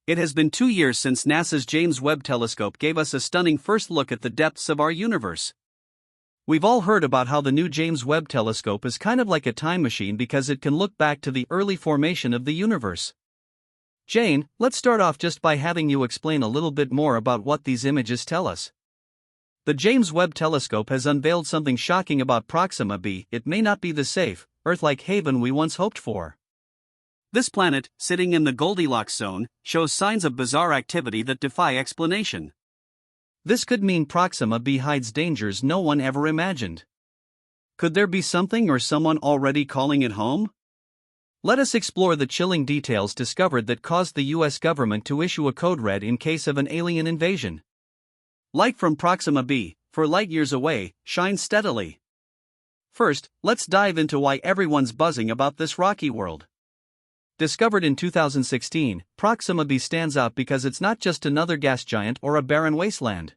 It has been 2 years since NASA's James Webb Telescope gave us a stunning first look at the depths of our universe. We've all heard about how the new James Webb Telescope is kind of like a time machine because it can look back to the early formation of the universe. Jane, let's start off just by having you explain a little bit more about what these images tell us. The James Webb Telescope has unveiled something shocking about Proxima B. It may not be the safe, Earth-like haven we once hoped for. This planet, sitting in the Goldilocks zone, shows signs of bizarre activity that defy explanation. This could mean Proxima B hides dangers no one ever imagined. Could there be something or someone already calling it home? Let us explore the chilling details discovered that caused the US government to issue a code red in case of an alien invasion. Light from Proxima B, for light years away, shines steadily. First, let's dive into why everyone's buzzing about this rocky world. Discovered in 2016, Proxima B stands out because it's not just another gas giant or a barren wasteland.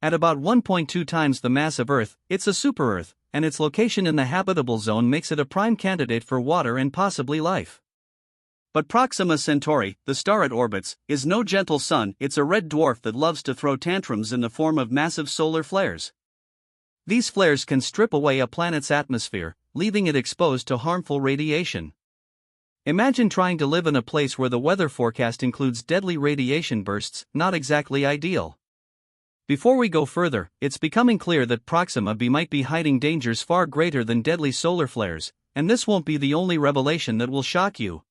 At about 1.2 times the mass of Earth, it's a super-Earth, and its location in the habitable zone makes it a prime candidate for water and possibly life. But Proxima Centauri, the star it orbits, is no gentle sun. It's a red dwarf that loves to throw tantrums in the form of massive solar flares. These flares can strip away a planet's atmosphere, leaving it exposed to harmful radiation. Imagine trying to live in a place where the weather forecast includes deadly radiation bursts, not exactly ideal. Before we go further, it's becoming clear that Proxima B might be hiding dangers far greater than deadly solar flares, and this won't be the only revelation that will shock you.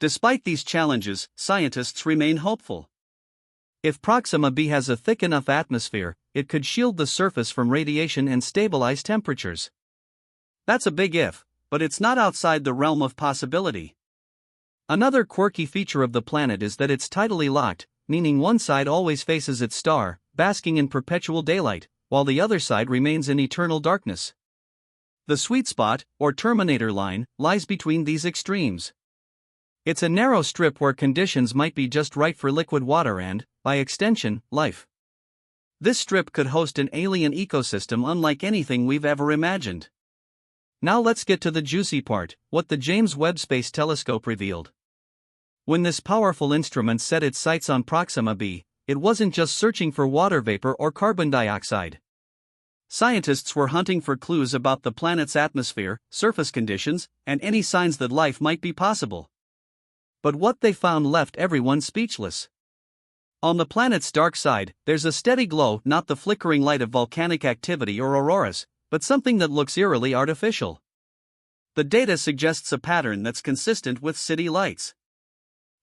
Despite these challenges, scientists remain hopeful. If Proxima B has a thick enough atmosphere, it could shield the surface from radiation and stabilize temperatures. That's a big if, but it's not outside the realm of possibility. Another quirky feature of the planet is that it's tidally locked, meaning one side always faces its star, basking in perpetual daylight, while the other side remains in eternal darkness. The sweet spot, or terminator line, lies between these extremes. It's a narrow strip where conditions might be just right for liquid water and, by extension, life. This strip could host an alien ecosystem unlike anything we've ever imagined. Now let's get to the juicy part, what the James Webb Space Telescope revealed. When this powerful instrument set its sights on Proxima B, it wasn't just searching for water vapor or carbon dioxide. Scientists were hunting for clues about the planet's atmosphere, surface conditions, and any signs that life might be possible. But what they found left everyone speechless. On the planet's dark side, there's a steady glow, not the flickering light of volcanic activity or auroras, but something that looks eerily artificial. The data suggests a pattern that's consistent with city lights.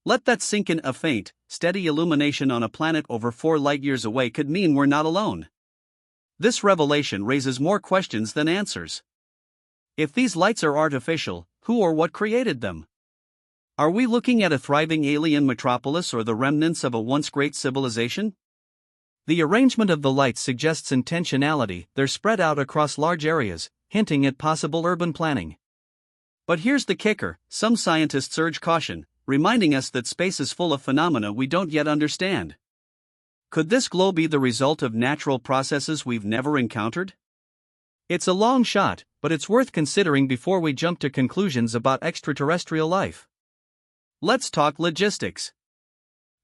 Let that sink in. A faint, steady illumination on a planet over 4 light-years away could mean we're not alone. This revelation raises more questions than answers. If these lights are artificial, who or what created them? Are we looking at a thriving alien metropolis or the remnants of a once great civilization? The arrangement of the lights suggests intentionality. They're spread out across large areas, hinting at possible urban planning. But here's the kicker: some scientists urge caution, reminding us that space is full of phenomena we don't yet understand. Could this glow be the result of natural processes we've never encountered? It's a long shot, but it's worth considering before we jump to conclusions about extraterrestrial life. Let's talk logistics.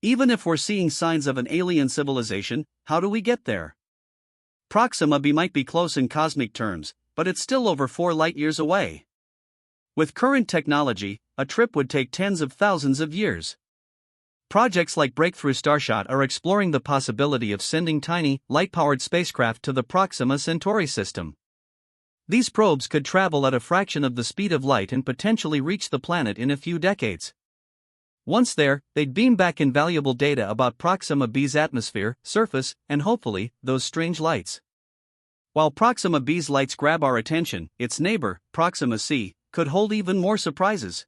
Even if we're seeing signs of an alien civilization, how do we get there? Proxima B might be close in cosmic terms, but it's still over 4 light-years away. With current technology, a trip would take tens of thousands of years. Projects like Breakthrough Starshot are exploring the possibility of sending tiny, light-powered spacecraft to the Proxima Centauri system. These probes could travel at a fraction of the speed of light and potentially reach the planet in a few decades. Once there, they'd beam back invaluable data about Proxima B's atmosphere, surface, and hopefully, those strange lights. While Proxima B's lights grab our attention, its neighbor, Proxima C, could hold even more surprises.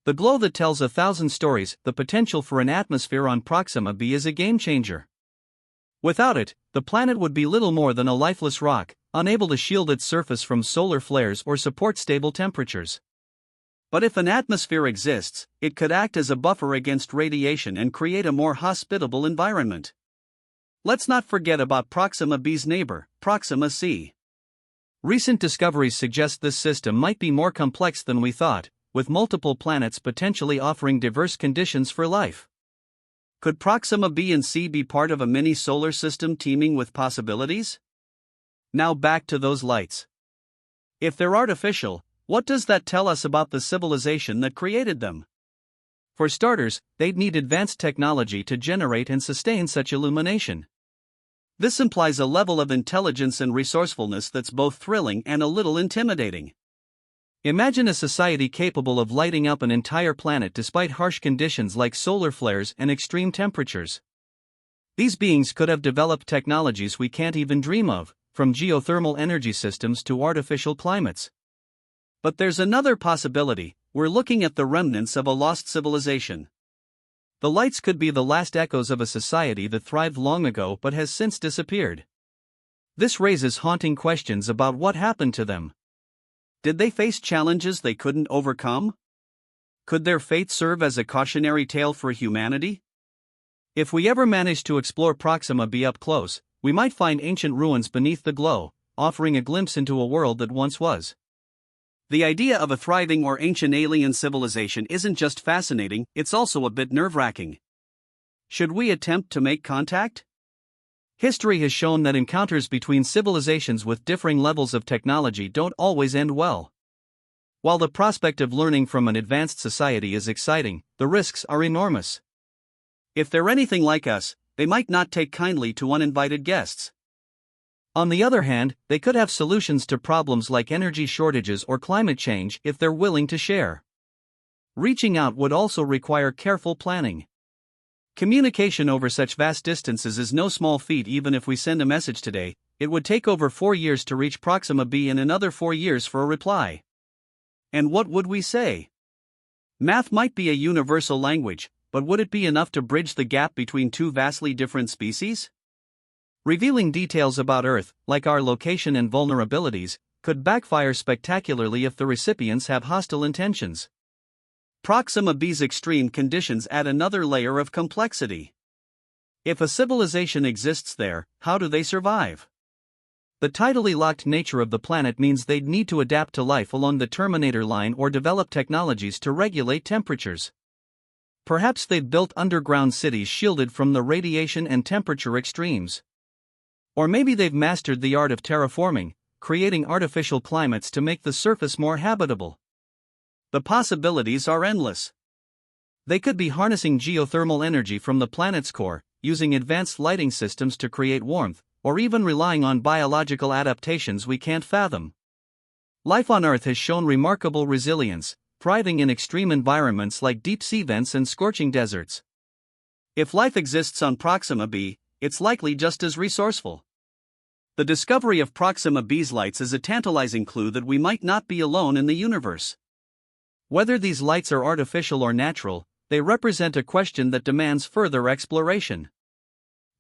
The glow that tells 1,000 stories. The potential for an atmosphere on Proxima B is a game-changer. Without it, the planet would be little more than a lifeless rock, unable to shield its surface from solar flares or support stable temperatures. But if an atmosphere exists, it could act as a buffer against radiation and create a more hospitable environment. Let's not forget about Proxima B's neighbor, Proxima C. Recent discoveries suggest this system might be more complex than we thought, with multiple planets potentially offering diverse conditions for life. Could Proxima B and C be part of a mini solar system teeming with possibilities? Now back to those lights. If they're artificial, what does that tell us about the civilization that created them? For starters, they'd need advanced technology to generate and sustain such illumination. This implies a level of intelligence and resourcefulness that's both thrilling and a little intimidating. Imagine a society capable of lighting up an entire planet despite harsh conditions like solar flares and extreme temperatures. These beings could have developed technologies we can't even dream of, from geothermal energy systems to artificial climates. But there's another possibility: we're looking at the remnants of a lost civilization. The lights could be the last echoes of a society that thrived long ago but has since disappeared. This raises haunting questions about what happened to them. Did they face challenges they couldn't overcome? Could their fate serve as a cautionary tale for humanity? If we ever manage to explore Proxima B up close, we might find ancient ruins beneath the glow, offering a glimpse into a world that once was. The idea of a thriving or ancient alien civilization isn't just fascinating, it's also a bit nerve-wracking. Should we attempt to make contact? History has shown that encounters between civilizations with differing levels of technology don't always end well. While the prospect of learning from an advanced society is exciting, the risks are enormous. If they're anything like us, they might not take kindly to uninvited guests. On the other hand, they could have solutions to problems like energy shortages or climate change if they're willing to share. Reaching out would also require careful planning. Communication over such vast distances is no small feat. Even if we send a message today, it would take over 4 years to reach Proxima B and another 4 years for a reply. And what would we say? Math might be a universal language, but would it be enough to bridge the gap between two vastly different species? Revealing details about Earth, like our location and vulnerabilities, could backfire spectacularly if the recipients have hostile intentions. Proxima B's extreme conditions add another layer of complexity. If a civilization exists there, how do they survive? The tidally locked nature of the planet means they'd need to adapt to life along the Terminator line or develop technologies to regulate temperatures. Perhaps they've built underground cities shielded from the radiation and temperature extremes. Or maybe they've mastered the art of terraforming, creating artificial climates to make the surface more habitable. The possibilities are endless. They could be harnessing geothermal energy from the planet's core, using advanced lighting systems to create warmth, or even relying on biological adaptations we can't fathom. Life on Earth has shown remarkable resilience, thriving in extreme environments like deep sea vents and scorching deserts. If life exists on Proxima B, it's likely just as resourceful. The discovery of Proxima B's lights is a tantalizing clue that we might not be alone in the universe. Whether these lights are artificial or natural, they represent a question that demands further exploration.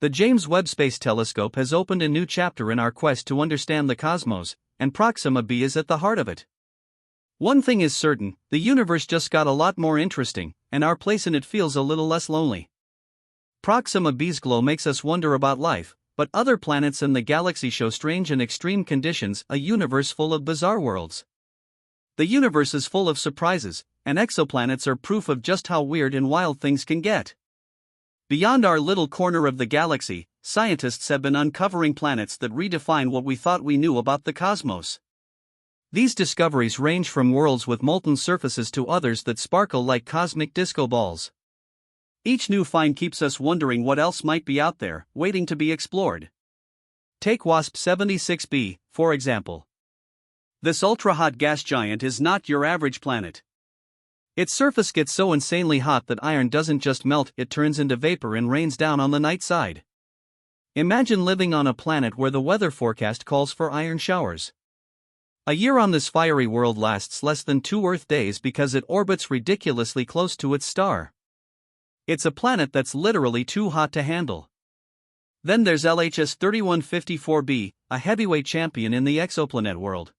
The James Webb Space Telescope has opened a new chapter in our quest to understand the cosmos, and Proxima B is at the heart of it. One thing is certain: the universe just got a lot more interesting, and our place in it feels a little less lonely. Proxima B's glow makes us wonder about life, but other planets in the galaxy show strange and extreme conditions, a universe full of bizarre worlds. The universe is full of surprises, and exoplanets are proof of just how weird and wild things can get. Beyond our little corner of the galaxy, scientists have been uncovering planets that redefine what we thought we knew about the cosmos. These discoveries range from worlds with molten surfaces to others that sparkle like cosmic disco balls. Each new find keeps us wondering what else might be out there, waiting to be explored. Take WASP 76b, for example. This ultra-hot gas giant is not your average planet. Its surface gets so insanely hot that iron doesn't just melt, it turns into vapor and rains down on the night side. Imagine living on a planet where the weather forecast calls for iron showers. A year on this fiery world lasts less than 2 Earth days because it orbits ridiculously close to its star. It's a planet that's literally too hot to handle. Then there's LHS 3154b, a heavyweight champion in the exoplanet world.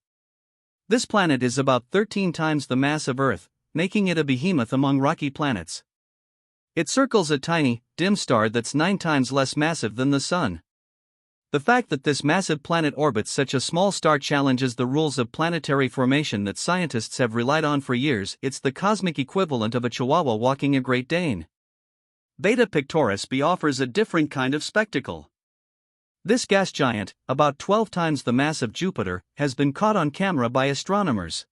This planet is about 13 times the mass of Earth, making it a behemoth among rocky planets. It circles a tiny, dim star that's 9 times less massive than the Sun. The fact that this massive planet orbits such a small star challenges the rules of planetary formation that scientists have relied on for years. It's the cosmic equivalent of a chihuahua walking a Great Dane. Beta Pictoris b offers a different kind of spectacle. This gas giant, about 12 times the mass of Jupiter, has been caught on camera by astronomers.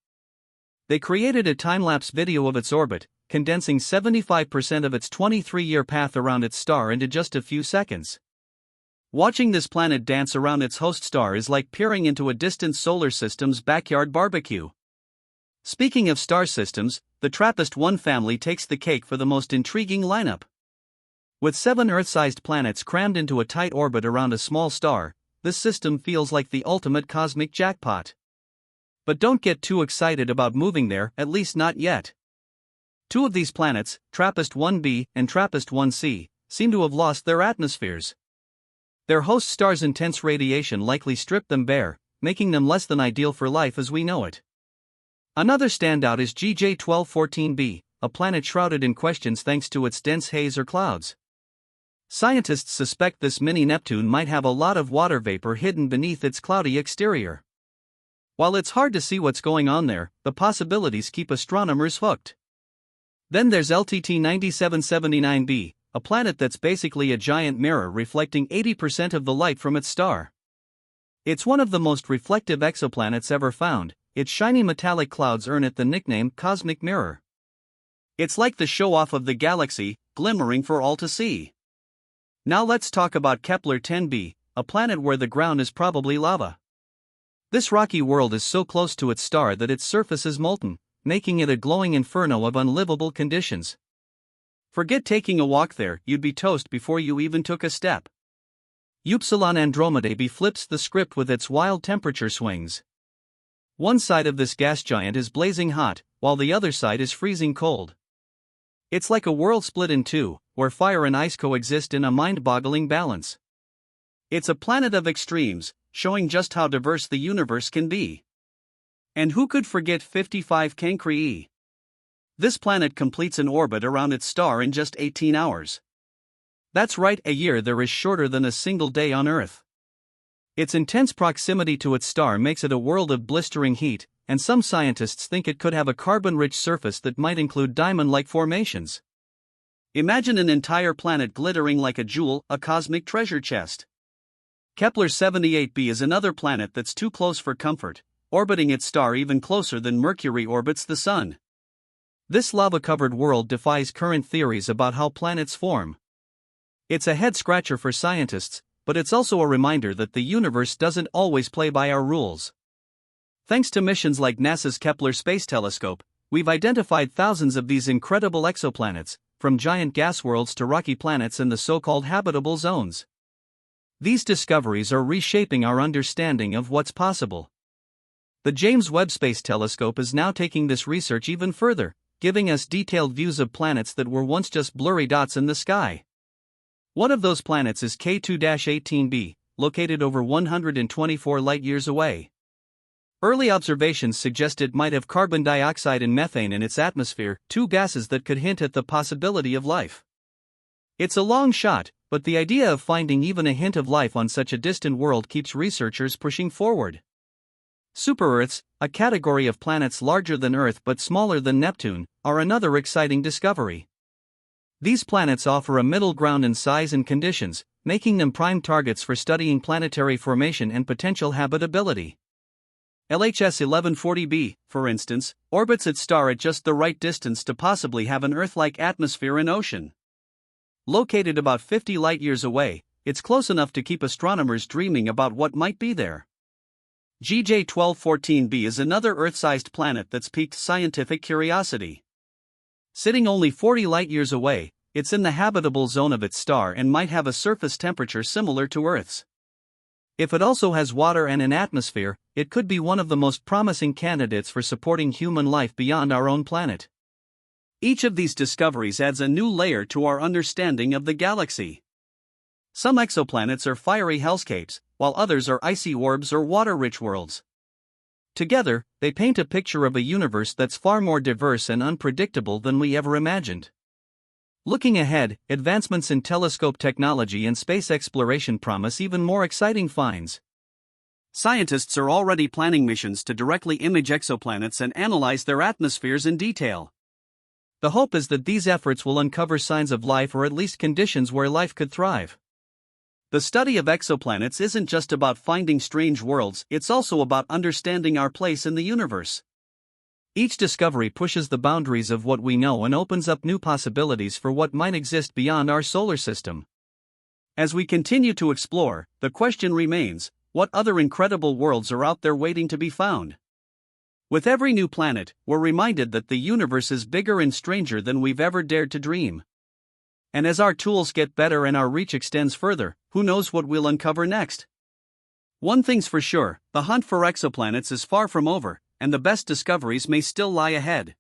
They created a time-lapse video of its orbit, condensing 75% of its 23-year path around its star into just a few seconds. Watching this planet dance around its host star is like peering into a distant solar system's backyard barbecue. Speaking of star systems, the TRAPPIST-1 family takes the cake for the most intriguing lineup. With 7 Earth-sized planets crammed into a tight orbit around a small star, this system feels like the ultimate cosmic jackpot. But don't get too excited about moving there, at least not yet. 2 of these planets, TRAPPIST-1b and TRAPPIST-1c, seem to have lost their atmospheres. Their host star's intense radiation likely stripped them bare, making them less than ideal for life as we know it. Another standout is GJ1214b, a planet shrouded in questions thanks to its dense haze or clouds. Scientists suspect this mini Neptune might have a lot of water vapor hidden beneath its cloudy exterior. While it's hard to see what's going on there, the possibilities keep astronomers hooked. Then there's LTT 9779b, a planet that's basically a giant mirror reflecting 80% of the light from its star. It's one of the most reflective exoplanets ever found. Its shiny metallic clouds earn it the nickname Cosmic Mirror. It's like the show-off of the galaxy, glimmering for all to see. Now let's talk about Kepler-10b, a planet where the ground is probably lava. This rocky world is so close to its star that its surface is molten, making it a glowing inferno of unlivable conditions. Forget taking a walk there, you'd be toast before you even took a step. Upsilon Andromedae b flips the script with its wild temperature swings. One side of this gas giant is blazing hot, while the other side is freezing cold. It's like a world split in two, where fire and ice coexist in a mind-boggling balance. It's a planet of extremes, showing just how diverse the universe can be. And who could forget 55 Cancri? This planet completes an orbit around its star in just 18 hours. That's right, a year there is shorter than a single day on Earth. Its intense proximity to its star makes it a world of blistering heat, and some scientists think it could have a carbon-rich surface that might include diamond-like formations. Imagine an entire planet glittering like a jewel, a cosmic treasure chest. Kepler-78b is another planet that's too close for comfort, orbiting its star even closer than Mercury orbits the Sun. This lava-covered world defies current theories about how planets form. It's a head-scratcher for scientists, but it's also a reminder that the universe doesn't always play by our rules. Thanks to missions like NASA's Kepler Space Telescope, we've identified thousands of these incredible exoplanets, from giant gas worlds to rocky planets in the so-called habitable zones. These discoveries are reshaping our understanding of what's possible. The James Webb Space Telescope is now taking this research even further, giving us detailed views of planets that were once just blurry dots in the sky. One of those planets is K2-18b, located over 124 light-years away. Early observations suggest it might have carbon dioxide and methane in its atmosphere, 2 gases that could hint at the possibility of life. It's a long shot, but the idea of finding even a hint of life on such a distant world keeps researchers pushing forward. Super-Earths, a category of planets larger than Earth but smaller than Neptune, are another exciting discovery. These planets offer a middle ground in size and conditions, making them prime targets for studying planetary formation and potential habitability. LHS 1140b, for instance, orbits its star at just the right distance to possibly have an Earth-like atmosphere and ocean. Located about 50 light-years away, it's close enough to keep astronomers dreaming about what might be there. GJ1214b is another Earth-sized planet that's piqued scientific curiosity. Sitting only 40 light-years away, it's in the habitable zone of its star and might have a surface temperature similar to Earth's. If it also has water and an atmosphere, it could be one of the most promising candidates for supporting human life beyond our own planet. Each of these discoveries adds a new layer to our understanding of the galaxy. Some exoplanets are fiery hellscapes, while others are icy orbs or water-rich worlds. Together, they paint a picture of a universe that's far more diverse and unpredictable than we ever imagined. Looking ahead, advancements in telescope technology and space exploration promise even more exciting finds. Scientists are already planning missions to directly image exoplanets and analyze their atmospheres in detail. The hope is that these efforts will uncover signs of life or at least conditions where life could thrive. The study of exoplanets isn't just about finding strange worlds, it's also about understanding our place in the universe. Each discovery pushes the boundaries of what we know and opens up new possibilities for what might exist beyond our solar system. As we continue to explore, the question remains, what other incredible worlds are out there waiting to be found? With every new planet, we're reminded that the universe is bigger and stranger than we've ever dared to dream. And as our tools get better and our reach extends further, who knows what we'll uncover next? One thing's for sure, the hunt for exoplanets is far from over, and the best discoveries may still lie ahead.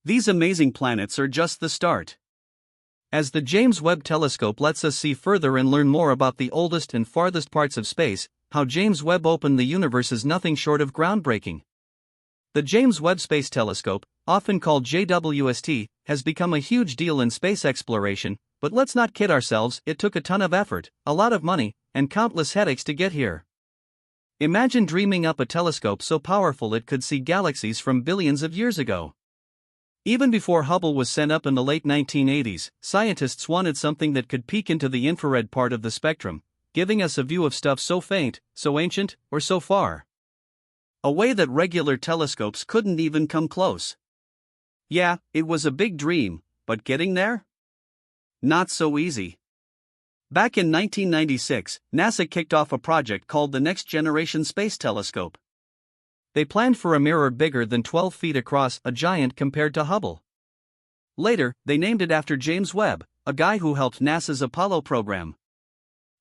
These amazing planets are just the start. As the James Webb Telescope lets us see further and learn more about the oldest and farthest parts of space, how James Webb opened the universe is nothing short of groundbreaking. The James Webb Space Telescope, often called JWST, has become a huge deal in space exploration, but let's not kid ourselves, it took a ton of effort, a lot of money, and countless headaches to get here. Imagine dreaming up a telescope so powerful it could see galaxies from billions of years ago. Even before Hubble was sent up in the late 1980s, scientists wanted something that could peek into the infrared part of the spectrum, giving us a view of stuff so faint, so ancient, or so far. A way that regular telescopes couldn't even come close. Yeah, it was a big dream, but getting there? Not so easy. Back in 1996, NASA kicked off a project called the Next Generation Space Telescope. They planned for a mirror bigger than 12 feet across, a giant compared to Hubble. Later, they named it after James Webb, a guy who helped NASA's Apollo program.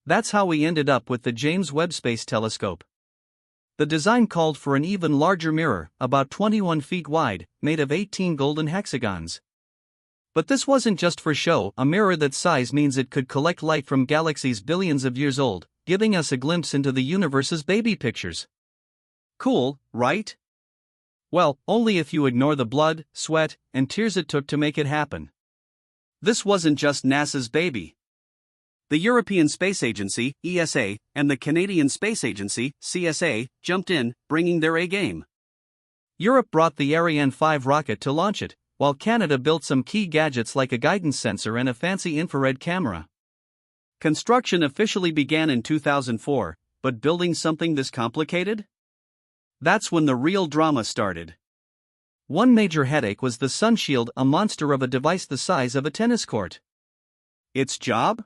That's how we ended up with the James Webb Space Telescope. The design called for an even larger mirror, about 21 feet wide, made of 18 golden hexagons. But this wasn't just for show, a mirror that size means it could collect light from galaxies billions of years old, giving us a glimpse into the universe's baby pictures. Cool, right? Well, only if you ignore the blood, sweat, and tears it took to make it happen. This wasn't just NASA's baby. The European Space Agency, ESA, and the Canadian Space Agency, CSA, jumped in, bringing their A-game. Europe brought the Ariane 5 rocket to launch it, while Canada built some key gadgets like a guidance sensor and a fancy infrared camera. Construction officially began in 2004, but building something this complicated? That's when the real drama started. One major headache was the sun shield, a monster of a device the size of a tennis court. Its job?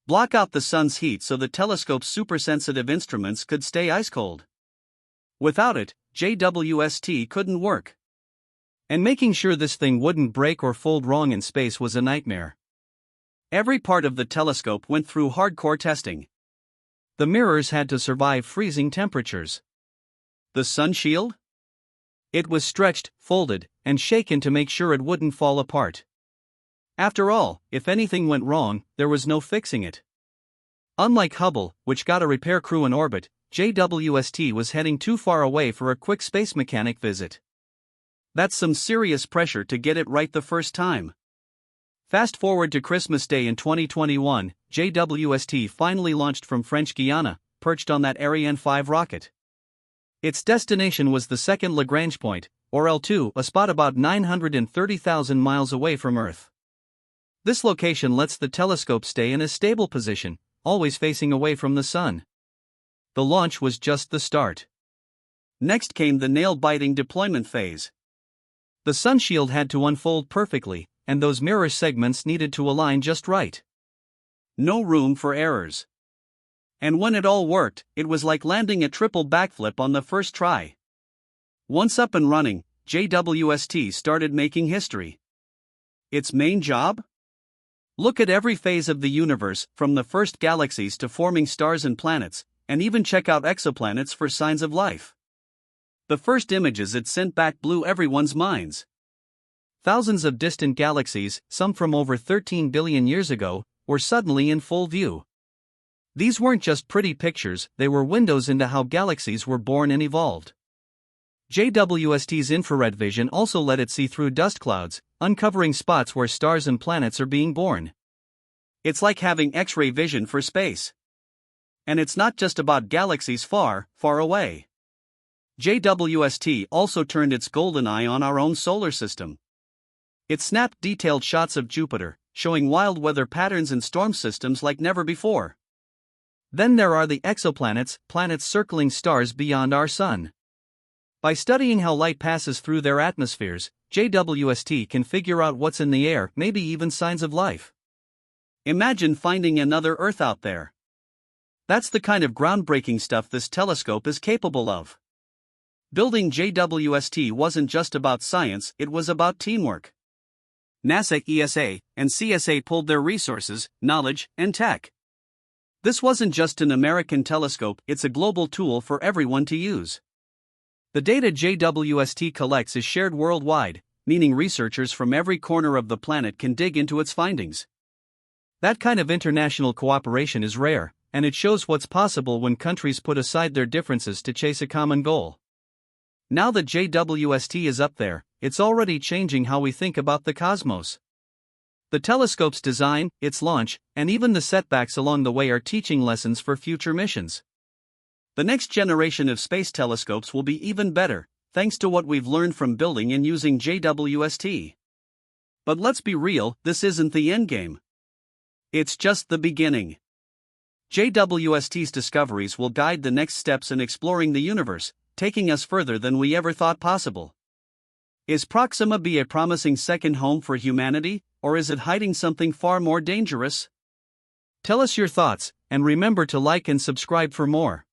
Block out the sun's heat so the telescope's supersensitive instruments could stay ice-cold. Without it, JWST couldn't work. And making sure this thing wouldn't break or fold wrong in space was a nightmare. Every part of the telescope went through hardcore testing. The mirrors had to survive freezing temperatures. The sun shield? It was stretched, folded, and shaken to make sure it wouldn't fall apart. After all, if anything went wrong, there was no fixing it. Unlike Hubble, which got a repair crew in orbit, JWST was heading too far away for a quick space mechanic visit. That's some serious pressure to get it right the first time. Fast forward to Christmas Day in 2021, JWST finally launched from French Guiana, perched on that Ariane 5 rocket. Its destination was the second Lagrange point, or L2, a spot about 930,000 miles away from Earth. This location lets the telescope stay in a stable position, always facing away from the sun. The launch was just the start. Next came the nail-biting deployment phase. The sun shield had to unfold perfectly, and those mirror segments needed to align just right. No room for errors. And when it all worked, it was like landing a triple backflip on the first try. Once up and running, JWST started making history. Its main job? Look at every phase of the universe, from the first galaxies to forming stars and planets, and even check out exoplanets for signs of life. The first images it sent back blew everyone's minds. Thousands of distant galaxies, some from over 13 billion years ago, were suddenly in full view. These weren't just pretty pictures, they were windows into how galaxies were born and evolved. JWST's infrared vision also let it see through dust clouds, uncovering spots where stars and planets are being born. It's like having X-ray vision for space. And it's not just about galaxies far, far away. JWST also turned its golden eye on our own solar system. It snapped detailed shots of Jupiter, showing wild weather patterns and storm systems like never before. Then there are the exoplanets, planets circling stars beyond our Sun. By studying how light passes through their atmospheres, JWST can figure out what's in the air, maybe even signs of life. Imagine finding another Earth out there. That's the kind of groundbreaking stuff this telescope is capable of. Building JWST wasn't just about science, it was about teamwork. NASA, ESA, and CSA pulled their resources, knowledge, and tech. This wasn't just an American telescope, it's a global tool for everyone to use. The data JWST collects is shared worldwide, meaning researchers from every corner of the planet can dig into its findings. That kind of international cooperation is rare, and it shows what's possible when countries put aside their differences to chase a common goal. Now that JWST is up there, it's already changing how we think about the cosmos. The telescope's design, its launch, and even the setbacks along the way are teaching lessons for future missions. The next generation of space telescopes will be even better, thanks to what we've learned from building and using JWST. But let's be real, this isn't the endgame. It's just the beginning. JWST's discoveries will guide the next steps in exploring the universe, taking us further than we ever thought possible. Is Proxima B a promising second home for humanity, or is it hiding something far more dangerous? Tell us your thoughts, and remember to like and subscribe for more.